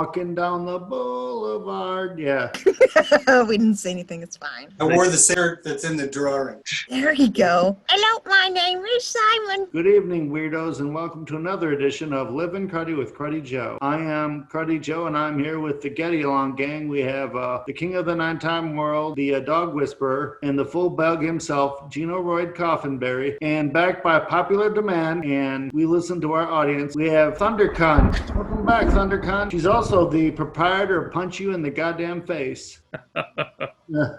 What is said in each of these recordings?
walking down the boulevard. Yeah. We didn't say anything. It's fine. I wore the shirt that's in the drawing. There you go. Hello, my name is Simon. Good evening, weirdos, and welcome to another edition of Livin' Cruddy with Cruddy Joe. I am Cruddy Joe, and I'm here with the Getty Along gang. We have the king of the nine-time world, the dog whisperer, and the full bug himself, Gino Royd Coffinberry. And backed by popular demand, and we listen to our audience, we have THNDRKNT. Welcome back, THNDRKNT. She's also the proprietor of Punch You in the Goddamn Face.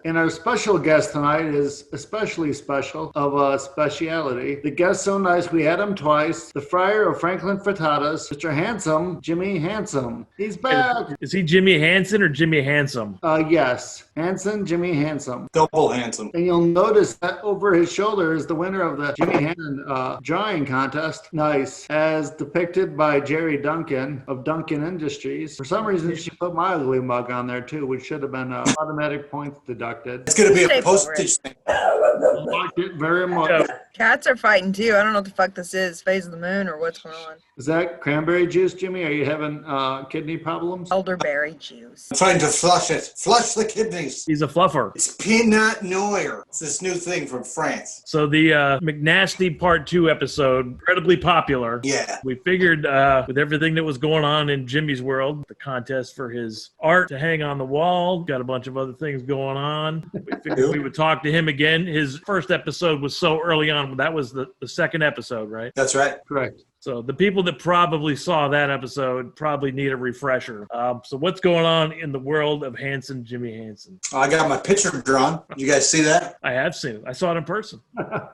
And our special guest tonight is especially special, of a speciality. The guest so nice we had him twice. The friar of Franklin Frittatas, Mr. Handsome, Jimmy Handsome. He's back. Is he Jimmy Hansen or Jimmy Handsome? Yes. Hansen, Jimmy Handsome. Double handsome. And you'll notice that over his shoulder is the winner of the Jimmy Hansen drawing contest. Nice. As depicted by Jerry Duncan of Duncan Industries. For some reason, she put my ugly mug on there too, which should have been automatic points deducted. It's going to be a postage thing. I like it very much. Cats are fighting too. I don't know what the fuck this is. Phase of the moon or what's going on. Is that cranberry juice, Jimmy? Are you having kidney problems? Elderberry juice. I'm trying to flush it. Flush the kidneys. He's a fluffer. It's Pinot Noir. It's this new thing from France. So the McNasty Part 2 episode, incredibly popular. Yeah. We figured with everything that was going on in Jimmy's world, the contest for his art to hang on the wall, got a bunch of other things going on. We figured we would talk to him again. His first episode was so early on. That was the second episode, right? That's right. Correct. So the people that probably saw that episode probably need a refresher. So what's going on in the world of Hansen, Jimmy Hansen? I got my picture drawn. Did you guys see that? I have seen it. I saw it in person.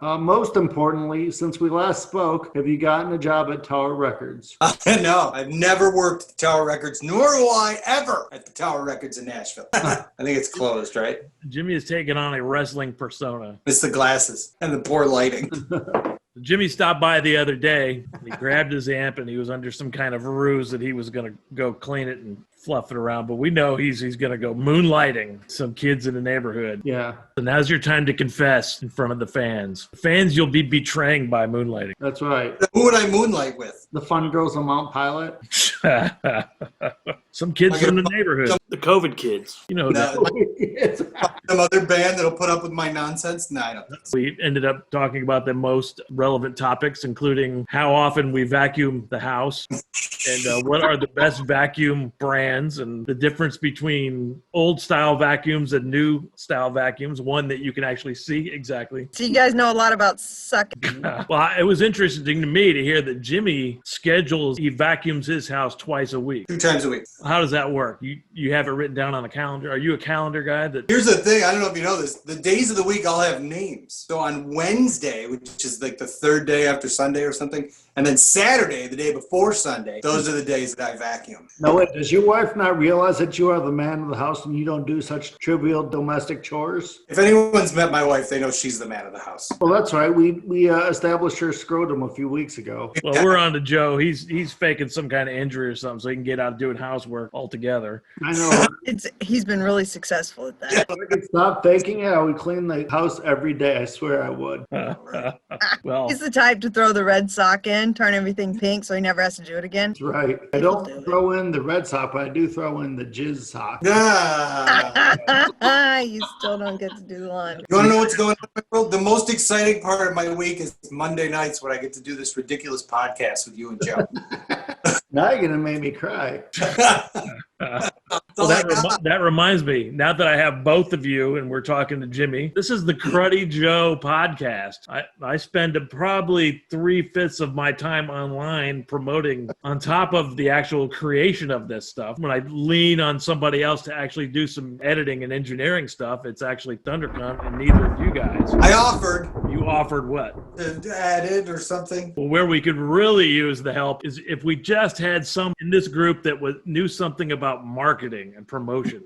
Most importantly, since we last spoke, have you gotten a job at Tower Records? No, I've never worked at Tower Records, nor will I ever at the Tower Records in Nashville. I think it's closed, right? Jimmy has taken on a wrestling persona. It's the glasses and the poor lighting. Jimmy stopped by the other day. He grabbed his amp and he was under some kind of ruse that he was going to go clean it and fluff it around. But we know he's going to go moonlighting some kids in the neighborhood. Yeah. So now's your time to confess in front of the fans. Fans you'll be betraying by moonlighting. That's right. Who would I moonlight with? The Fun Girls of Mount Pilot. Some kids from the neighborhood. The COVID kids. You know No, some other band that'll put up with my nonsense? No, I don't think so. We ended up talking about the most relevant topics, including how often we vacuum the house and what are the best vacuum brands and the difference between old style vacuums and new style vacuums, one that you can actually see exactly. So you guys know a lot about sucking. Well, it was interesting to me to hear that Jimmy he vacuums his house twice a week. 2 times a week. How does that work? You have it written down on a calendar? Are you a calendar guy? Here's the thing. I don't know if you know this. The days of the week all have names. So on Wednesday, which is like the 3rd day after Sunday or something, and then Saturday, the day before Sunday, those are the days that I vacuum. No, wait, does your wife not realize that you are the man of the house and you don't do such trivial domestic chores? If anyone's met my wife, they know she's the man of the house. Well, that's right. We established her scrotum a few weeks ago. Well, we're on to Joe. He's faking some kind of injury or something so he can get out doing housework altogether. I know. He's been really successful at that. If I could stop faking it, I would clean the house every day. I swear I would. Well, He's the type to throw the red sock in, turn everything pink so he never has to do it again. That's right. I don't throw in the red sock, but I do throw in the jizz sock. You still don't get to do the laundry. You want to know what's going on in my world? The most exciting part of my week is Monday nights when I get to do this ridiculous podcast with you and Joe. Now you're going to make me cry. Well, that reminds me, now that I have both of you and we're talking to Jimmy, this is the Cruddy Joe podcast. I spend probably 3/5 of my time online promoting on top of the actual creation of this stuff. When I lean on somebody else to actually do some editing and engineering stuff, it's actually THNDRKNT and neither of you guys. I offered. You offered what? To add it or something. Well, where we could really use the help is if we just had some in this group that knew something about marketing and promotion.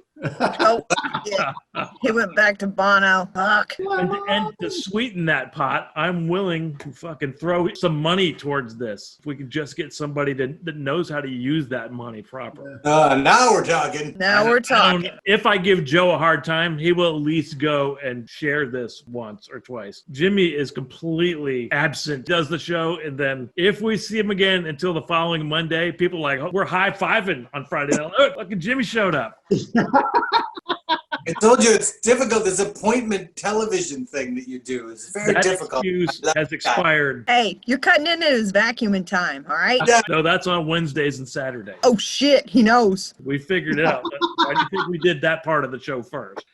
Oh, yeah. He went back to Bono. Fuck. And to sweeten that pot, I'm willing to fucking throw some money towards this. If we could just get somebody that knows how to use that money properly. Now we're talking. Now we're talking. If I give Joe a hard time, he will at least go and share this once or twice. Jimmy is completely absent, does the show, and then if we see him again until the following Monday, people are like, oh, we're high-fiving on Friday night. Look, fucking Jimmy showed up. I told you it's difficult. This appointment television thing that you do is very difficult. That excuse has expired. Hey, you're cutting into his vacuuming time, all right? No, that's on Wednesdays and Saturdays. Oh, shit. He knows. We figured it out. Why do you think we did that part of the show first?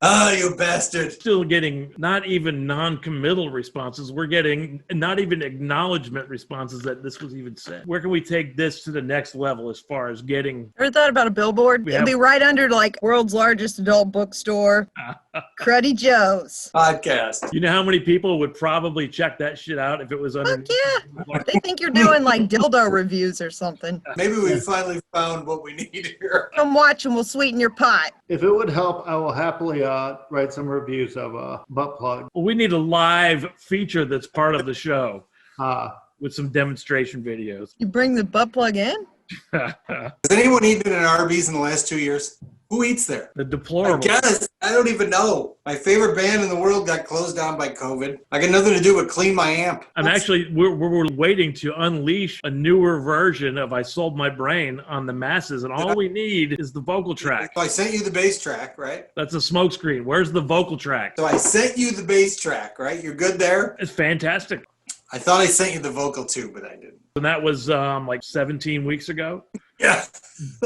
Oh, you bastard. Still getting not even non-committal responses. We're getting not even acknowledgement responses that this was even said. Where can we take this to the next level as far as getting... Ever thought about a billboard? It'd be right under, like, world's largest adult bookstore, Cruddy Joe's podcast. You know how many people would probably check that shit out if it was under... Fuck yeah. They think you're doing, like, dildo reviews or something. Maybe we finally found what we need here. Come watch and we'll sweeten your pot. If it would help, I will happily write some reviews of butt plug. Well, we need a live feature that's part of the show with some demonstration videos. You bring the butt plug in? Has anyone eaten at an Arby's in the last 2 years? Who eats there? The deplorable. I guess. I don't even know. My favorite band in the world got closed down by COVID. I got nothing to do but clean my amp. And actually, we're waiting to unleash a newer version of I Sold My Brain on the masses, and all we need is the vocal track. So I sent you the bass track, right? That's a smokescreen. Where's the vocal track? So I sent you the bass track, right? You're good there? It's fantastic. I thought I sent you the vocal too, but I didn't. And that was like 17 weeks ago. Yeah.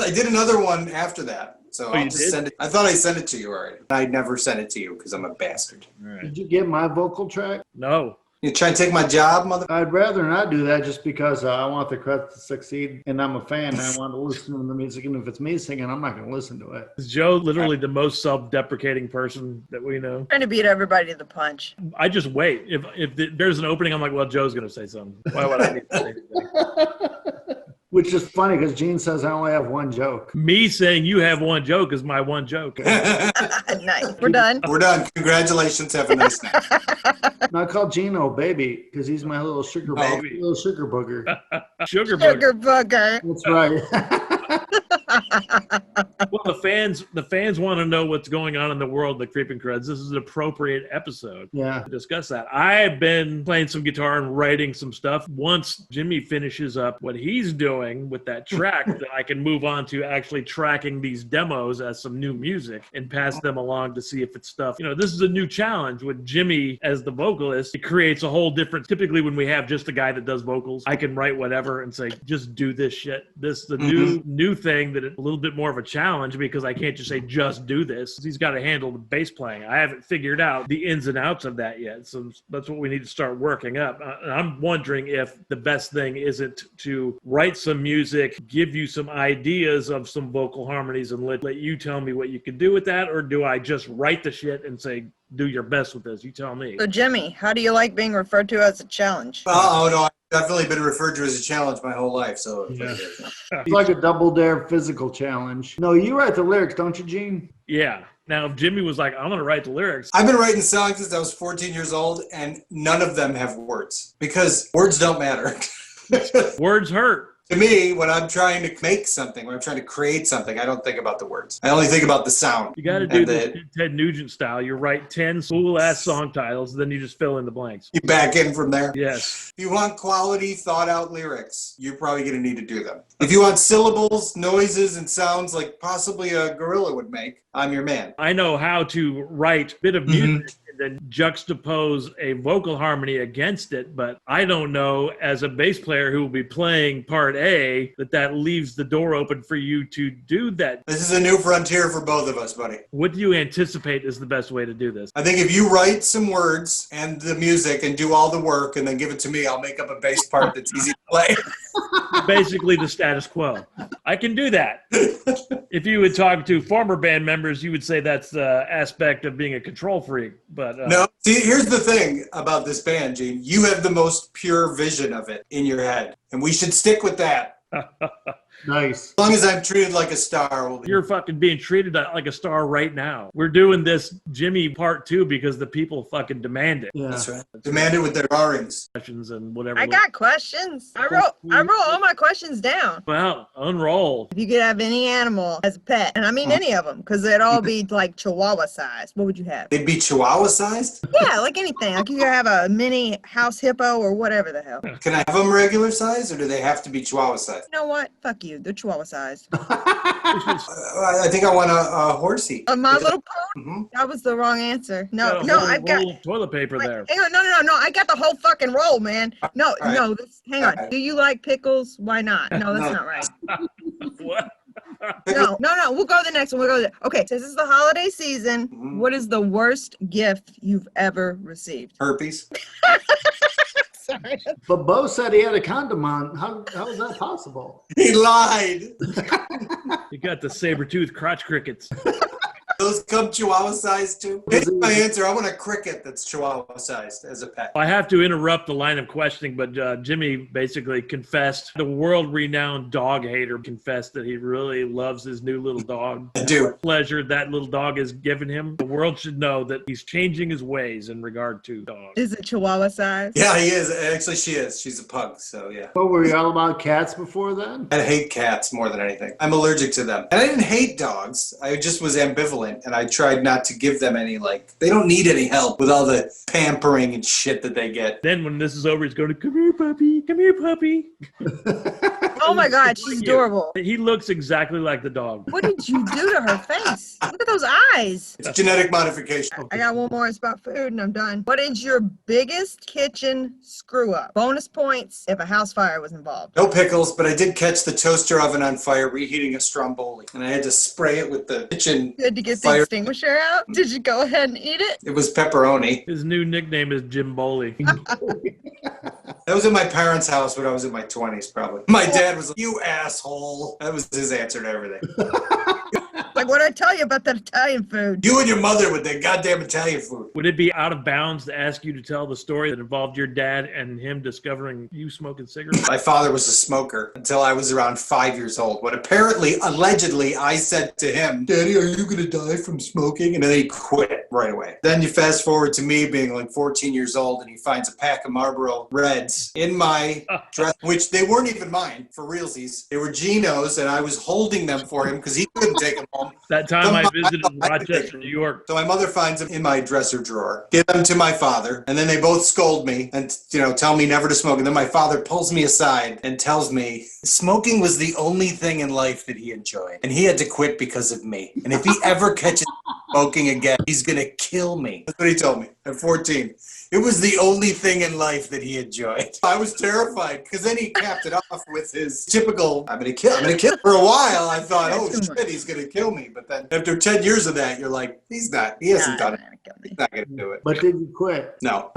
I did another one after that. So I'll just did? send it. I thought I sent it to you already. I never sent it to you because I'm a bastard. All right. Did you get my vocal track? No. You try and take my job, mother? I'd rather not do that just because I want the Crutch to succeed, and I'm a fan, and I want to listen to the music, and if it's me singing, I'm not going to listen to it. Is Joe literally the most self-deprecating person that we know? Trying to beat everybody to the punch. I just wait. If there's an opening, I'm like, well, Joe's going to say something. Why would I need to say anything? Which is funny because Gene says I only have one joke. Me saying you have one joke is my one joke. Nice. We're done. We're done. Congratulations. Have a nice night. No, I call Gino baby because he's my little sugar baby, little sugar booger. Sugar Sugar booger. booger. That's right. Well, the fans want to know what's going on in the world of the Creeping Creds. This is an appropriate episode Yeah. to discuss that. I've been playing some guitar and writing some stuff. Once Jimmy finishes up what he's doing with that track, then I can move on to actually tracking these demos as some new music and pass them along to see if it's stuff. You know, this is a new challenge with Jimmy as the vocalist. It creates a whole different, typically when we have just a guy that does vocals, I can write whatever and say, just do this shit. This is the new thing that is a little bit more of a challenge because I can't just say, just do this. He's got to handle the bass playing. I haven't figured out the ins and outs of that yet. So that's what we need to start working up. I'm wondering if the best thing isn't to write some music, give you some ideas of some vocal harmonies and let you tell me what you can do with that, or do I just write the shit and say, do your best with this? You tell me. So, Jimmy, how do you like being referred to as a challenge? Oh, no. I've definitely been referred to as a challenge my whole life. So Yeah. It's like a double dare physical challenge. No, you write the lyrics, don't you, Gene? Yeah. Now, if Jimmy was like, I'm going to write the lyrics. I've been writing songs since I was 14 years old, and none of them have words because words don't matter. Words hurt. To me, when I'm trying to make something, when I'm trying to create something, I don't think about the words. I only think about the sound. You got to do this Ted Nugent style. You write 10 cool-ass song titles, then you just fill in the blanks. You back in from there. Yes. If you want quality, thought-out lyrics, you're probably going to need to do them. If you want syllables, noises, and sounds like possibly a gorilla would make, I'm your man. I know how to write a bit of music and then juxtapose a vocal harmony against it, but I don't know, as a bass player who will be playing part A, that leaves the door open for you to do that. This is a new frontier for both of us, buddy. What do you anticipate is the best way to do this? I think if you write some words and the music and do all the work and then give it to me, I'll make up a bass part that's easy to play. Basically the status quo. I can do that. If you would talk to former band members, you would say that's the aspect of being a control freak. But no, see, here's the thing about this band, Gene. You have the most pure vision of it in your head, and we should stick with that. Nice. As long as I'm treated like a star. You're fucking being treated like a star right now. We're doing this Jimmy part 2 because the people fucking demand it. Yeah. That's right. Demand it with their orangs. Questions and whatever. I got questions. I wrote all my questions down. Well, unroll. If you could have any animal as a pet, and I mean any of them, because they'd all be like Chihuahua sized, what would you have? They'd be Chihuahua sized? Yeah, like anything. Like you could have a mini house hippo or whatever the hell. Can I have them regular size or do they have to be Chihuahua sized? You know what? Fuck you. They're Chihuahua sized. I think I want a horsey. My Little Pony? Mm-hmm. That was the wrong answer. Got No, a whole I've got roll of toilet paper there. Hang on, no. I got the whole fucking roll, man. No, right. no. Hang on. right. Do you like pickles? Why not? No, that's not right. What? No. We'll go to the next one. Okay, since it's the holiday season, what is the worst gift you've ever received? Herpes. Sorry. But Bo said he had a condom on. How is that possible? He lied. You got the saber-toothed crotch crickets. Those come Chihuahua sized too? Here's my answer. I want a cricket that's Chihuahua sized as a pet. I have to interrupt the line of questioning, but Jimmy basically confessed, the world-renowned dog hater confessed that he really loves his new little dog. I do. Pleasure that little dog has given him. The world should know that he's changing his ways in regard to dogs. Is it Chihuahua size? Yeah, he is. Actually, she is. She's a pug, so yeah. What, were you all about cats before then? I hate cats more than anything. I'm allergic to them. And I didn't hate dogs. I just was ambivalent, and I tried not to give them any, they don't need any help with all the pampering and shit that they get. Then when this is over, he's going to, come here, puppy. Come here, puppy. Oh my God, she's adorable. He looks exactly like the dog. What did you do to her face? Look at those eyes. It's genetic modification. I got one more. It's about food and I'm done. What is your biggest kitchen screw up? Bonus points if a house fire was involved. No pickles, but I did catch the toaster oven on fire reheating a stromboli. And I had to spray it with the kitchen Good to get the fire. extinguisher out. Did you go ahead and eat it? It was pepperoni. His new nickname is Jim Boley. That was in my parents' house when I was in my 20s, probably. My dad was like, you asshole. That was his answer to everything. Like what I tell you about that Italian food. You and your mother with that goddamn Italian food. Would it be out of bounds to ask you to tell the story that involved your dad and him discovering you smoking cigarettes? My father was a smoker until I was around 5 years old. When apparently, allegedly, I said to him, Daddy, are you going to die from smoking? And then he quit right away. Then you fast forward to me being 14 years old and he finds a pack of Marlboro Reds in my dress, which they weren't even mine, for realsies. They were Gino's and I was holding them for him because he couldn't take them home. That time I visited Rochester, New York. So my mother finds them in my dresser drawer, give them to my father, and then they both scold me and, tell me never to smoke. And then my father pulls me aside and tells me smoking was the only thing in life that he enjoyed. And he had to quit because of me. And if he ever catches smoking again, he's going to kill me. That's what he told me at 14. It was the only thing in life that he enjoyed. I was terrified because then he capped it off with his typical, I'm going to kill. For a while, I thought, oh shit, he's going to kill me. But then after 10 years of that, you're like, he hasn't done it. He's not going to do it. But did you quit? No.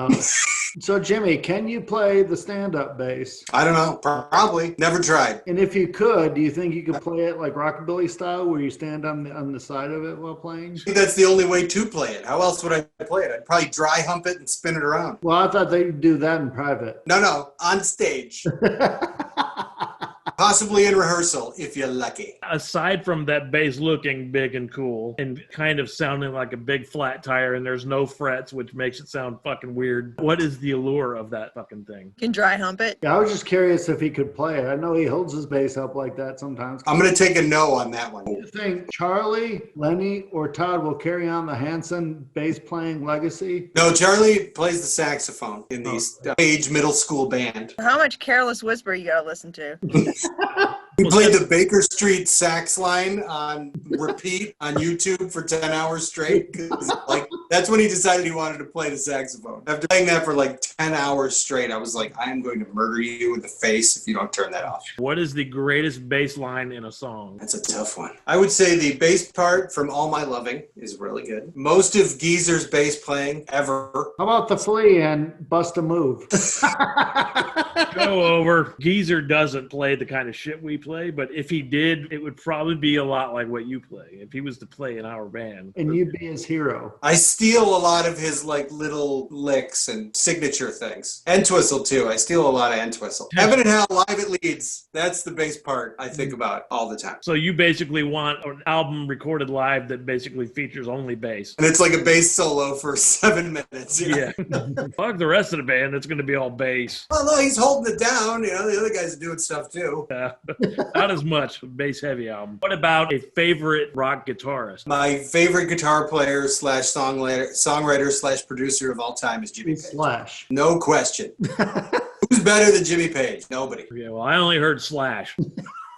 So, Jimmy, can you play the stand-up bass? I don't know. Probably. Never tried. And if you could, do you think you could play it like rockabilly style where you stand on the side of it while playing? I think that's the only way to play it. How else would I play it? I'd probably dry hump it and spin it around. Well, I thought they'd do that in private. No, on stage. Possibly in rehearsal, if you're lucky. Aside from that bass looking big and cool and kind of sounding like a big flat tire and there's no frets, which makes it sound fucking weird, what is the allure of that fucking thing? Can dry hump it. Yeah, I was just curious if he could play it. I know he holds his bass up like that sometimes. I'm going to take a no on that one. Do you think Charlie, Lenny, or Todd will carry on the Hanson bass playing legacy? No, Charlie plays the saxophone in the age middle school band. How much Careless Whisper you gotta listen to? He played the Baker Street sax line on repeat on YouTube for 10 hours straight. That's when he decided he wanted to play the saxophone. After playing that for 10 hours straight, I was like, I am going to murder you in the face if you don't turn that off. What is the greatest bass line in a song? That's a tough one. I would say the bass part from All My Loving is really good. Most of Geezer's bass playing ever. How about the Flea and Bust a Move? Go over. Geezer doesn't play the kind of shit we play, but if he did, it would probably be a lot like what you play if he was to play in our band. And you'd be his hero. I still steal a lot of his like little licks and signature things. Entwistle too. I steal a lot of Entwistle. Heaven and Hell live at Leeds. That's the bass part I think about all the time. So you basically want an album recorded live that basically features only bass. And it's like a bass solo for 7 minutes. Yeah. Fuck the rest of the band. It's going to be all bass. Well, no, he's holding it down. You know, the other guys are doing stuff too. Not as much bass heavy album. What about a favorite rock guitarist? My favorite guitar player / songwriter / producer of all time is Jimmy Page. Slash. No question. Who's better than Jimmy Page? Nobody. Yeah, well, I only heard Slash.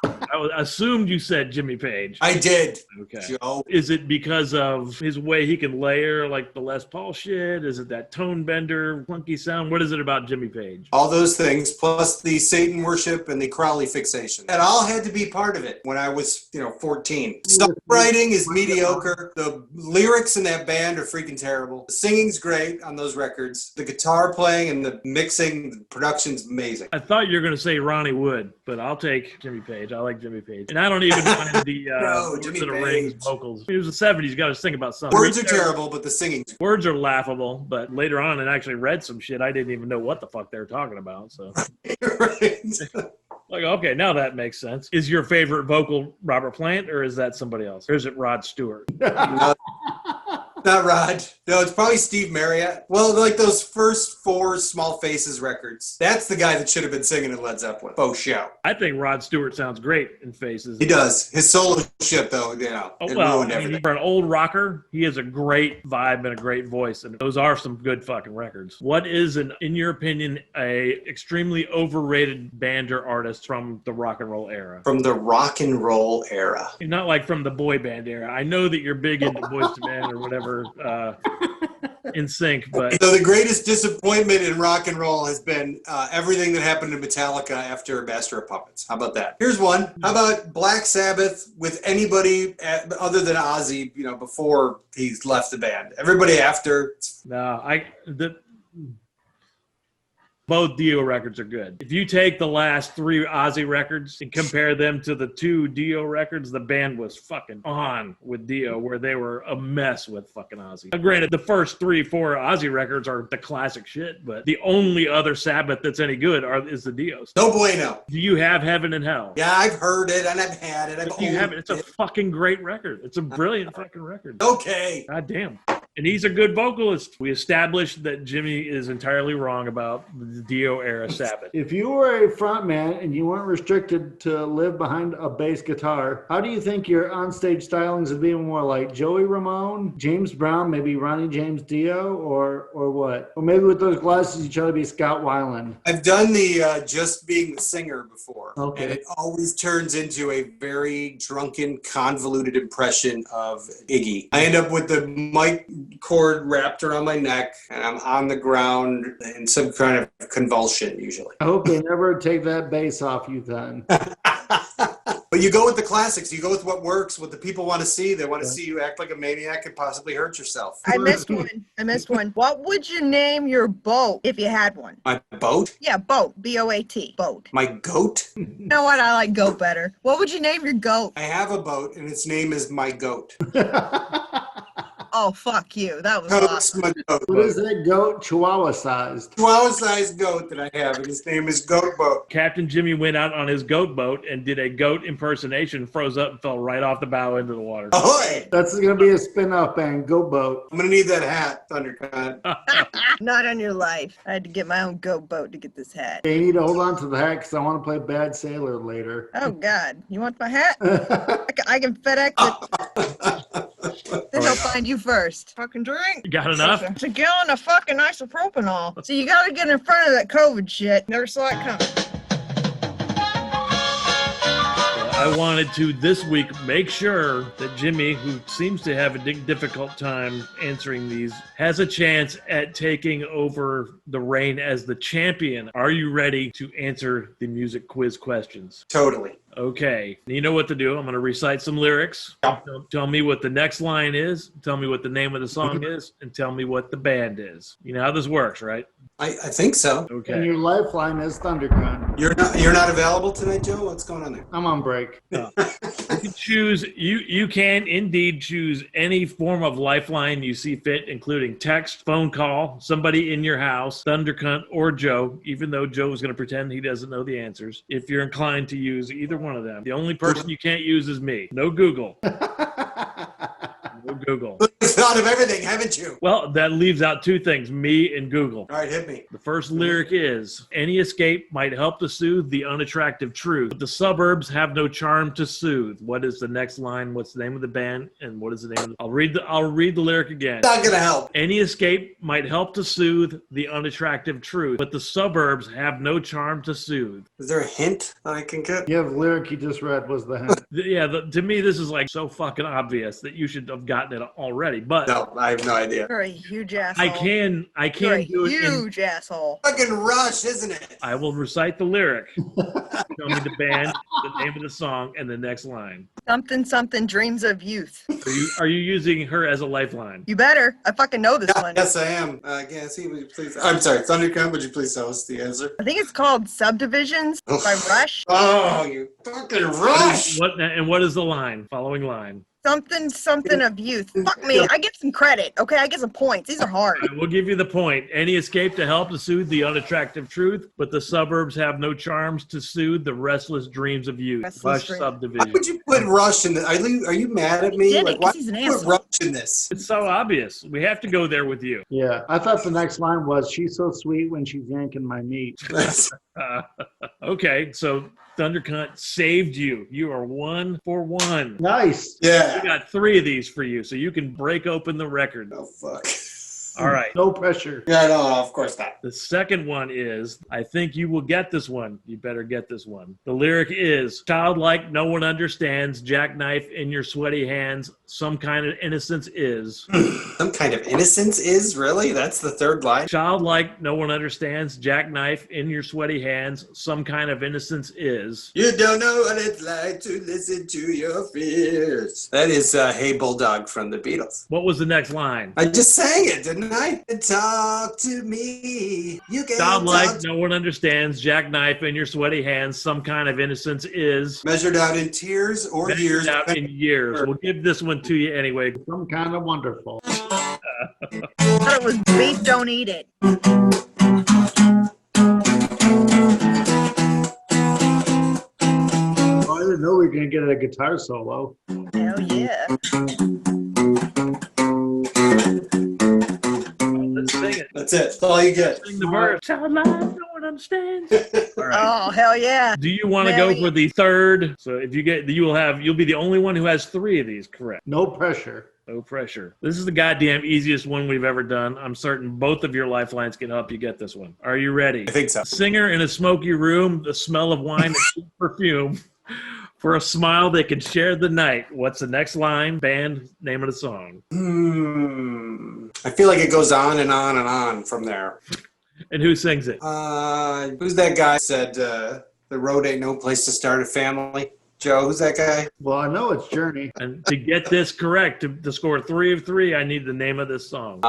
I assumed you said Jimmy Page. I did. Okay. Joe. Is it because of his way he can layer like the Les Paul shit? Is it that tone bender, clunky sound? What is it about Jimmy Page? All those things, plus the Satan worship and the Crowley fixation. That all had to be part of it when I was, 14. Songwriting is mediocre. The lyrics in that band are freaking terrible. The singing's great on those records. The guitar playing and the mixing, the production's amazing. I thought you were going to say Ronnie Wood, but I'll take Jimmy Page. I like Jimmy Page. And I don't even mind the No, Lord Jimmy of the Page. Rings vocals. It was the 70s. You got to think about something. Words are terrible, but the singing's Words are laughable, but later on, I actually read some shit. I didn't even know what the fuck they were talking about. So, right. like, okay, now that makes sense. Is your favorite vocal Robert Plant, or is that somebody else? Or is it Rod Stewart? Not Rod. No, it's probably Steve Marriott. Well, like those first 4 Small Faces records. That's the guy that should have been singing in Led Zeppelin. Faux show. I think Rod Stewart sounds great in Faces. He does. His solo shit, though, it ruined everything. For an old rocker, he has a great vibe and a great voice, and those are some good fucking records. What is, in your opinion, a extremely overrated band or artist from the rock and roll era? From the rock and roll era. Not like from the boy band era. I know that you're big into Boys to Men or whatever, in sync, but So the greatest disappointment in rock and roll has been everything that happened to Metallica after Master of Puppets. How about that? Here's one. How about Black Sabbath with anybody other than Ozzy, before he's left the band? Everybody after. no, both Dio records are good. If you take the last 3 Ozzy records and compare them to the 2 Dio records, the band was fucking on with Dio, where they were a mess with fucking Ozzy. Now, granted, the first 3, 4 Ozzy records are the classic shit, but the only other Sabbath that's any good is the Dios. No bueno. Do you have Heaven and Hell? Yeah, I've heard it and I've had it. If you have it, it's a fucking great record. It's a brilliant fucking record. Okay. God damn. And he's a good vocalist. We established that Jimmy is entirely wrong about the Dio era Sabbath. If you were a frontman and you weren't restricted to live behind a bass guitar, how do you think your onstage stylings would be more like Joey Ramone, James Brown, maybe Ronnie James Dio, or what? Or maybe with those glasses you try to be Scott Weiland. I've done the just being the singer before. Okay. And it always turns into a very drunken, convoluted impression of Iggy. I end up with the mic cord wrapped around my neck and I'm on the ground in some kind of convulsion usually. I hope they never take that bass off you then. But you go with the classics. You go with what works, what the people want to see. They want to see you act like a maniac and possibly hurt yourself. I missed one. What would you name your boat if you had one? My boat? Yeah, boat. B-O-A-T. Boat. My goat? You know what? I like goat better. What would you name your goat? I have a boat and its name is My Goat. Oh, fuck you. That was Goat's awesome. my goat. What is that goat? Chihuahua sized. Chihuahua-sized goat that I have, and his name is Goat Boat. Captain Jimmy went out on his goat boat and did a goat impersonation, froze up, and fell right off the bow into the water. Ahoy! That's going to be a spin-off band, Goat Boat. I'm going to need that hat, THNDRKNT. Not on your life. I had to get my own goat boat to get this hat. They need to hold on to the hat because I want to play Bad Sailor later. Oh, God. You want my hat? I can FedEx it. Then I'll find you first. Fucking drink. You got enough? It's a gallon of fucking isopropanol. So you gotta get in front of that COVID shit. Never saw it coming. I wanted to this week make sure that Jimmy, who seems to have a difficult time answering these, has a chance at taking over the reign as the champion. Are you ready to answer the music quiz questions? Totally. Okay. You know what to do. I'm going to recite some lyrics. Tell me what the next line is. Tell me what the name of the song is. And tell me what the band is. You know how this works, right? I think so. And Okay. your lifeline is THNDRKNT. You're not available tonight, Joe? What's going on there? I'm on break. You can choose. You can indeed choose any form of lifeline you see fit, including text, phone call, somebody in your house, THNDRKNT, or Joe. Even though Joe is going to pretend he doesn't know the answers, if you're inclined to use either one of them, the only person you can't use is me. No Google. No Google. You've thought of everything, haven't you? Well, that leaves out two things: me and Google. All right, hit me. The first lyric is, any escape might help to soothe the unattractive truth, but the suburbs have no charm to soothe. What is the next line? What's the name of the band? And what is the name of the... I'll read the lyric again. Not gonna help. Any escape might help to soothe the unattractive truth, but the suburbs have no charm to soothe. Is there a hint that I can get? Yeah, the lyric you just read was the hint. Yeah, to me, this is like so fucking obvious that you should have gotten it already, but No, I have no idea. You're a huge asshole. I can You're a do it in... huge asshole. Fucking Rush, isn't it? I will recite the lyric. Tell me the band, the name of the song, and the next line. Something, something, dreams of youth. Are you using her as a lifeline? You better. I fucking know this one. Yes, I am. Gansy, would you please? I'm sorry, THNDRKNT, would you please tell us the answer? I think it's called Subdivisions by Rush. Oh, you fucking Rush! What is the line? Following line. Something, something of youth. Fuck me. I get some credit. Okay, I get some points. These are hard. I will give you the point. Any escape to help to soothe the unattractive truth, but the suburbs have no charms to soothe the restless dreams of youth. Restless Rush dream. Why Subdivision. would you put Rush in this? Are you mad at me? Did it, 'cause why he's an would you put asshole. Rush in this? It's so obvious. We have to go there with you. Yeah, I thought the next line was, she's so sweet when she's yanking my meat. Okay, so THNDRKNT saved you. You are 1 for 1. Nice. We Yeah. got 3 of these for you, so you can break open the record. Oh, fuck. All right. No pressure. Yeah, no, of course not. The second one is, I think you will get this one. You better get this one. The lyric is, childlike, no one understands, jackknife in your sweaty hands, some kind of innocence is. Some kind of innocence is? Really? That's the third line? Childlike, no one understands, jackknife in your sweaty hands, some kind of innocence is. You don't know what it's like to listen to your fears. That is Hey Bulldog from the Beatles. What was the next line? I just sang it, didn't I? Talk to me. You can Childlike, talk no one understands, jackknife in your sweaty hands, some kind of innocence is. measured out in tears or years. Measured out in years. We'll give this one to you anyway. Some kind of wonderful. I thought it was beef, don't eat it. Oh, I didn't know we were going to get a guitar solo. Hell yeah. Let's sing it. That's it. That's all you get. Sing the verse. Childlike, no one understands. All right. Oh, hell yeah. Do you want to go for the third? So if you get, you'll be the only one who has 3 of these correct. No pressure. No pressure. This is the goddamn easiest one we've ever done. I'm certain both of your lifelines can help you get this one. Are you ready? I think so. Singer in a smoky room, the smell of wine and sweet perfume. For a smile, they can share the night. What's the next line? Band, name of the song. I feel like it goes on and on and on from there. And who sings it? Who's that guy said the road ain't no place to start a family? Joe, who's that guy? Well, I know it's Journey. And to get this correct, to score 3 of 3, I need the name of this song.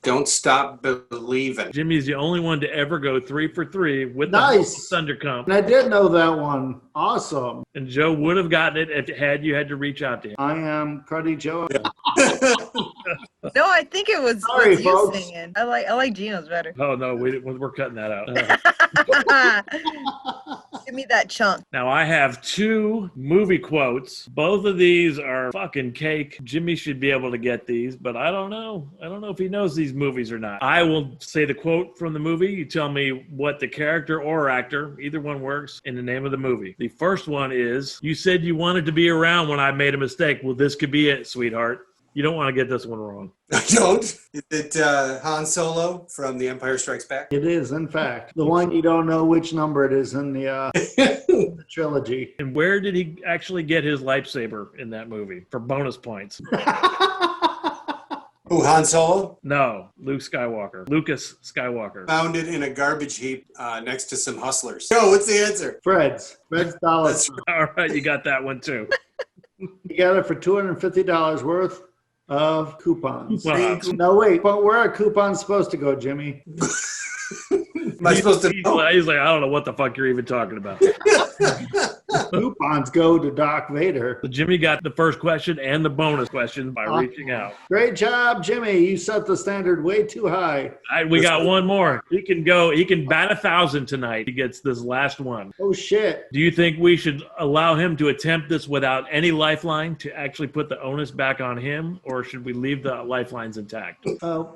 Don't Stop Believing. Jimmy's the only one to ever go 3 for 3 with Nice. the THNDRKNT. And I did know that one. Awesome. And Joe would have gotten it if you had to reach out to him. I am CRUDDY Joe. No, I think it was Sorry, you folks. singing. I like Gino's better. Oh, no, we're cutting that out. Give me that chunk. Now, I have 2 movie quotes. Both of these are fucking cake. Jimmy should be able to get these, but I don't know. I don't know if he knows these movies or not. I will say the quote from the movie. You tell me what the character or actor, either one works, in the name of the movie. The first one is, you said you wanted to be around when I made a mistake. Well, this could be it, sweetheart. You don't want to get this one wrong. I don't. Is it Han Solo from The Empire Strikes Back? It is, in fact, the one you don't know which number it is in the trilogy. And where did he actually get his lightsaber in that movie for bonus points? Who, Han Solo? No, Lucas Skywalker. Found it in a garbage heap next to some hustlers. Joe, what's the answer? Fred's dollar. That's All right, you got that one too. You got it for $250 worth of coupons. Wow. No, wait, but where are coupons supposed to go, Jimmy? Am I supposed to know? He's like, I don't know what the fuck you're even talking about. Coupons go to Doc Vader. So Jimmy got the first question and the bonus question by reaching out. Great job, Jimmy. You set the standard way too high. We got one more. He can bat 1,000 tonight. He gets this last one. Oh, shit. Do you think we should allow him to attempt this without any lifeline to actually put the onus back on him, or should we leave the lifelines intact?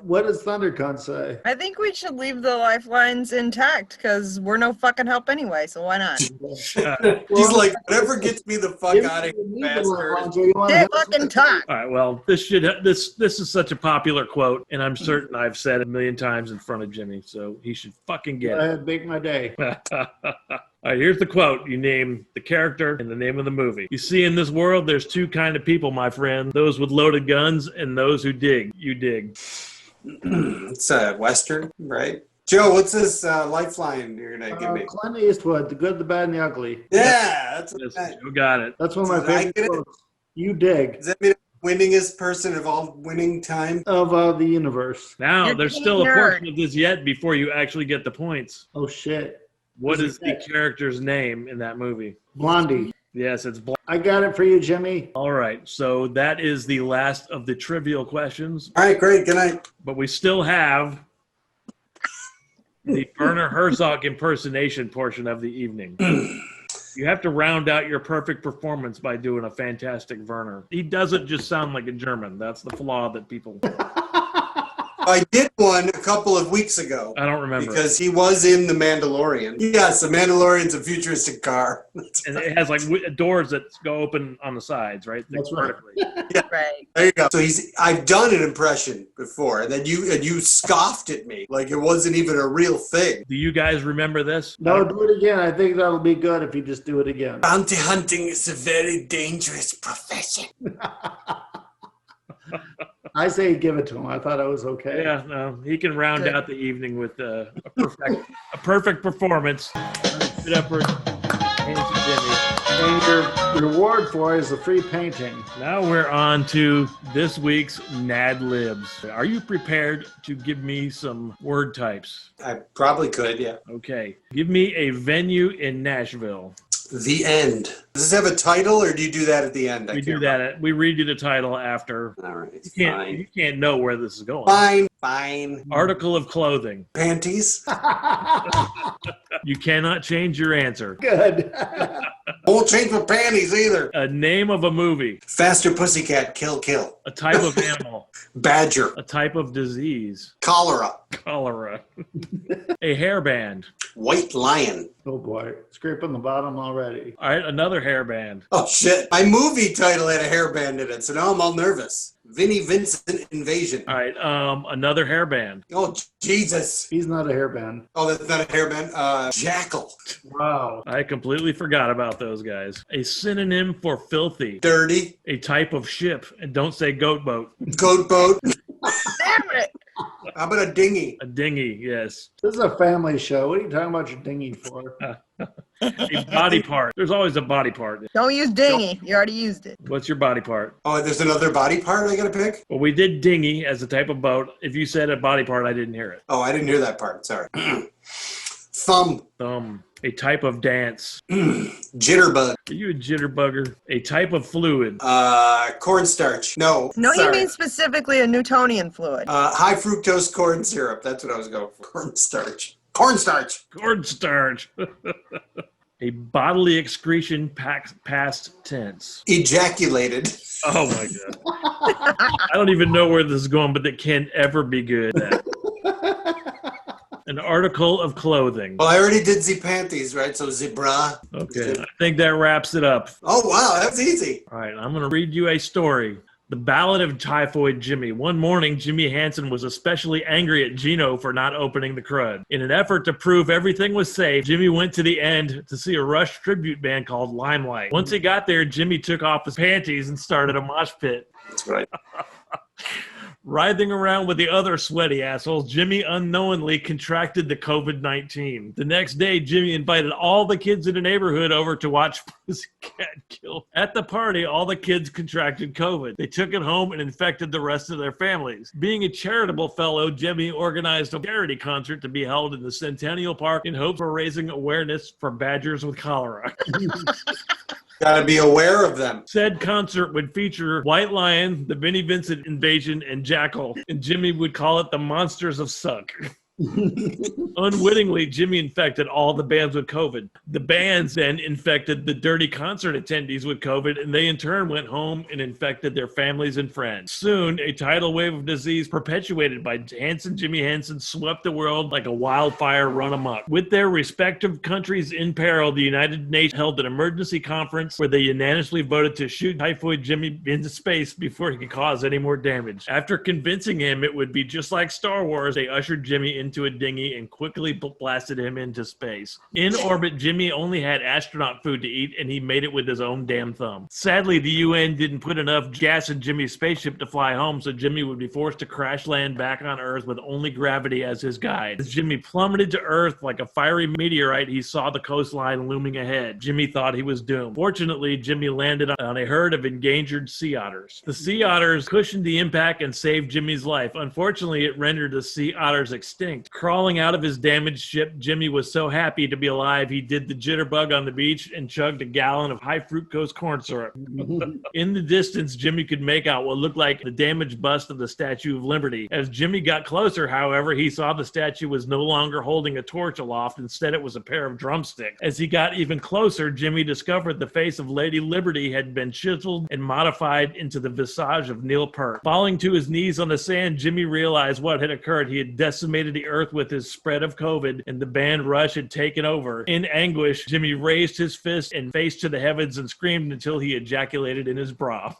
What does THNDRKNT say? I think we should leave the lifelines intact because we're no fucking help anyway, so why not? He's like, whatever gets me the fuck out of here, bastard. They fucking talk. All right, well, this is such a popular quote, and I'm certain I've said it a million times in front of Jimmy, so he should fucking get it. Make my day. All right, here's the quote. You name the character and the name of the movie. You see, in this world, there's two kind of people, my friend. Those with loaded guns and those who dig. You dig. It's a Western, right? Joe, what's this lifeline you're going to give me? Clint Eastwood, The Good, the Bad, and the Ugly. Yeah, that's Yes, you got it. That's one of my favorite quotes. You dig. Does that mean winningest person of all winning time? Of the universe. Now, You're there's being still a nerd. portion of this yet before you actually get the points. Oh, shit. What Who's is the that? character's name in that movie? Blondie. Yes, it's Blonde. I got it for you, Jimmy. All right, so that is the last of the trivial questions, All right, great. Good night. but we still have the Werner Herzog impersonation portion of the evening. You have to round out your perfect performance by doing a fantastic Werner. He doesn't just sound like a German. That's the flaw that people... I did one a couple of weeks ago. I don't remember. Because he was in The Mandalorian. Yes, The Mandalorian's a futuristic car. And it has like doors that go open on the sides, right? That's right. Right. There you go. So I've done an impression before, and then you scoffed at me like it wasn't even a real thing. Do you guys remember this? No, do it again. I think that'll be good if you just do it again. Bounty hunting is a very dangerous profession. I say give it to him. I thought I was okay. Yeah, no, he can round Good. out the evening with a perfect performance. Sit up for Jimmy. And your reward for it is a free painting. Now we're on to this week's Nad Libs. Are you prepared to give me some word types? I probably could, yeah. Okay. Give me a venue in Nashville. The end. Does this have a title, or do you do that at the end? We do that. We read you the title after. All right, You can't know where this is going. Fine. Article of clothing. Panties. You cannot change your answer. Good. Won't change my panties either. A name of a movie. Faster Pussycat, Kill. A type of animal. Badger. A type of disease. Cholera. Cholera. A hairband. White Lion. Oh boy, scraping the bottom already. All right, another hairband. Oh shit. My movie title had a hairband in it, so now I'm all nervous. Vinnie Vincent Invasion. All right, another hairband. Oh, Jesus. He's not a hairband. Oh, that's not a hairband. Jackal. Wow. I completely forgot about those guys. A synonym for filthy. Dirty. A type of ship. And don't say goat boat. Goat boat. Damn it. How about a dinghy? A dinghy, yes. This is a family show. What are you talking about your dinghy for? A body part. There's always a body part. Don't use dinghy. You already used it. What's your body part? Oh, there's another body part I gotta pick? Well, we did dinghy as a type of boat. If you said a body part, I didn't hear it. Oh, I didn't hear that part. Sorry. Thumb. A type of dance. Jitterbug. Are you a jitterbugger? A type of fluid. Cornstarch. No. No, sorry. he means specifically a Newtonian fluid. High fructose corn syrup. That's what I was going for. Cornstarch. Cornstarch. Cornstarch. A bodily excretion past tense. Ejaculated. Oh my god. I don't even know where this is going, but that can't ever be good. An article of clothing. Well, I already did the panties, right? So zebra. Okay, I think that wraps it up. Oh, wow. That's easy. All right, I'm going to read you a story. The Ballad of Typhoid Jimmy. One morning, Jimmy Hansen was especially angry at Gino for not opening the crud. In an effort to prove everything was safe, Jimmy went to the end to see a Rush tribute band called Limelight. Once he got there, Jimmy took off his panties and started a mosh pit. That's right. Writhing around with the other sweaty assholes, Jimmy unknowingly contracted the COVID-19. The next day, Jimmy invited all the kids in the neighborhood over to watch Pussycat Kill. At the party, all the kids contracted COVID. They took it home and infected the rest of their families. Being a charitable fellow, Jimmy organized a charity concert to be held in the Centennial Park in hopes of raising awareness for badgers with cholera. Gotta be aware of them. Said concert would feature White Lion, the Vinnie Vincent Invasion, and Jackal, and Jimmy would call it the Monsters of Suck. Unwittingly, Jimmy infected all the bands with COVID. The bands then infected the dirty concert attendees with COVID, and they in turn went home and infected their families and friends. Soon, a tidal wave of disease perpetuated by Jimmy Hansen swept the world like a wildfire run amok. With their respective countries in peril, the United Nations held an emergency conference where they unanimously voted to shoot Typhoid Jimmy into space before he could cause any more damage. After convincing him it would be just like Star Wars, they ushered Jimmy into a dinghy and quickly blasted him into space. In orbit, Jimmy only had astronaut food to eat, and he made it with his own damn thumb. Sadly, the UN didn't put enough gas in Jimmy's spaceship to fly home, so Jimmy would be forced to crash land back on Earth with only gravity as his guide. As Jimmy plummeted to Earth like a fiery meteorite, he saw the coastline looming ahead. Jimmy thought he was doomed. Fortunately, Jimmy landed on a herd of endangered sea otters. The sea otters cushioned the impact and saved Jimmy's life. Unfortunately, it rendered the sea otters extinct. Crawling out of his damaged ship, Jimmy was so happy to be alive, he did the jitterbug on the beach and chugged a gallon of high fructose corn syrup. In the distance, Jimmy could make out what looked like the damaged bust of the Statue of Liberty. As Jimmy got closer, however, he saw the statue was no longer holding a torch aloft. Instead, it was a pair of drumsticks. As he got even closer, Jimmy discovered the face of Lady Liberty had been chiseled and modified into the visage of Neil Peart. Falling to his knees on the sand, Jimmy realized what had occurred. He had decimated the earth with his spread of COVID, and the band rush had taken over. In anguish, Jimmy raised his fist and face to the heavens and screamed until he ejaculated in his bra.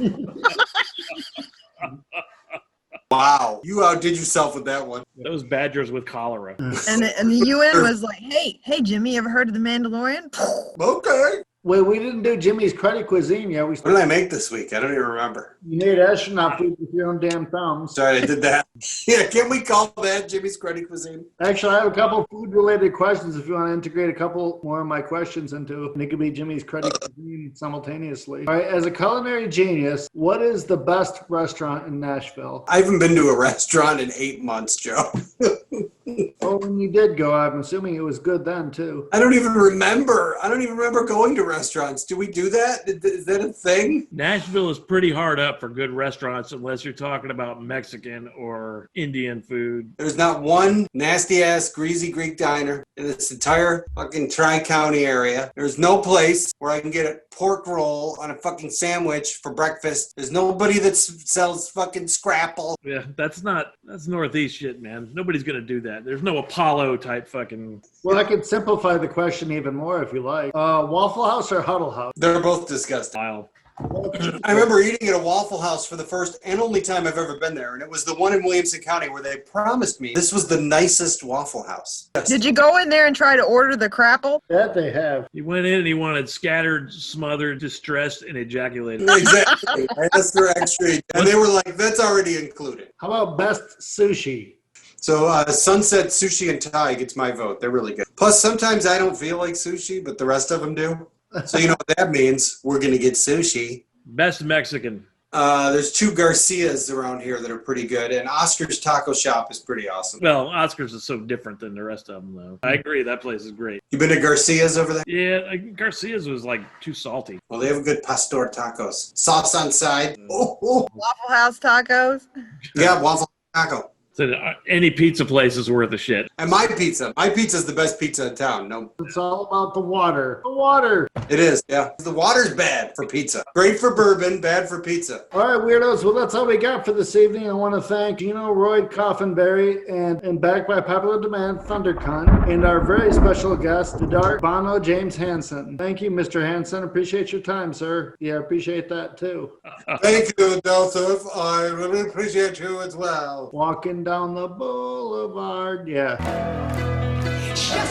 Wow. You outdid yourself with that one. Those badgers with cholera. And the UN was like, hey, Jimmy, ever heard of the Mandalorian? Okay. Wait, we didn't do Jimmy's Cruddy cuisine yet. What did I make this week? I don't even remember. You made astronaut food with your own damn thumbs. Sorry, I did that. Yeah, can we call that Jimmy's Cruddy cuisine? Actually, I have a couple food-related questions if you want to integrate a couple more of my questions into, and it could be Jimmy's Cruddy cuisine simultaneously. All right, as a culinary genius, what is the best restaurant in Nashville? I haven't been to a restaurant in 8 months, Joe. Oh, when you did go, I'm assuming it was good then, too. I don't even remember. I don't even remember going to restaurants. Do we do that? Is that a thing? Nashville is pretty hard up for good restaurants unless you're talking about Mexican or Indian food. There's not one nasty-ass greasy Greek diner in this entire fucking Tri-County area. There's no place where I can get a pork roll on a fucking sandwich for breakfast. There's nobody that sells fucking scrapple. Yeah, that's Northeast shit, man. Nobody's going to do that. There's no Apollo type fucking... Well, I could simplify the question even more if you like. Waffle House or Huddle House? They're both disgusting. Wow. I remember eating at a Waffle House for the first and only time I've ever been there, and it was the one in Williamson County where they promised me this was the nicest Waffle House. Did you go in there and try to order the crapple? That they have. He went in and he wanted scattered, smothered, distressed, and ejaculated. Exactly. I asked for extra, and they were like, that's already included. How about best sushi? So Sunset Sushi and Thai gets my vote. They're really good. Plus, sometimes I don't feel like sushi, but the rest of them do. So you know what that means. We're going to get sushi. Best Mexican. There's two Garcias around here that are pretty good, and Oscar's Taco Shop is pretty awesome. Well, Oscar's is so different than the rest of them, though. I agree. That place is great. You been to Garcia's over there? Yeah, Garcia's was like too salty. Well, they have good pastor tacos. Sauce on side. Oh. Waffle House tacos? Yeah, waffle taco. So any pizza place is worth a shit. And my pizza's the best pizza in town. No, It's all about the water. The water. it is. Yeah, the water's bad for pizza. Great for bourbon, bad for pizza. All right, weirdos. Well, that's all we got for this evening. I want to thank Gino Roy Coffinberry and backed by popular demand, THNDRKNT, and our very special guest, the Dark Bono James Hansen. Thank you, Mr. Hansen. Appreciate your time, sir. Yeah, appreciate that too. Thank you, Joseph. I really appreciate you as well. Walking down the boulevard. Yeah. Just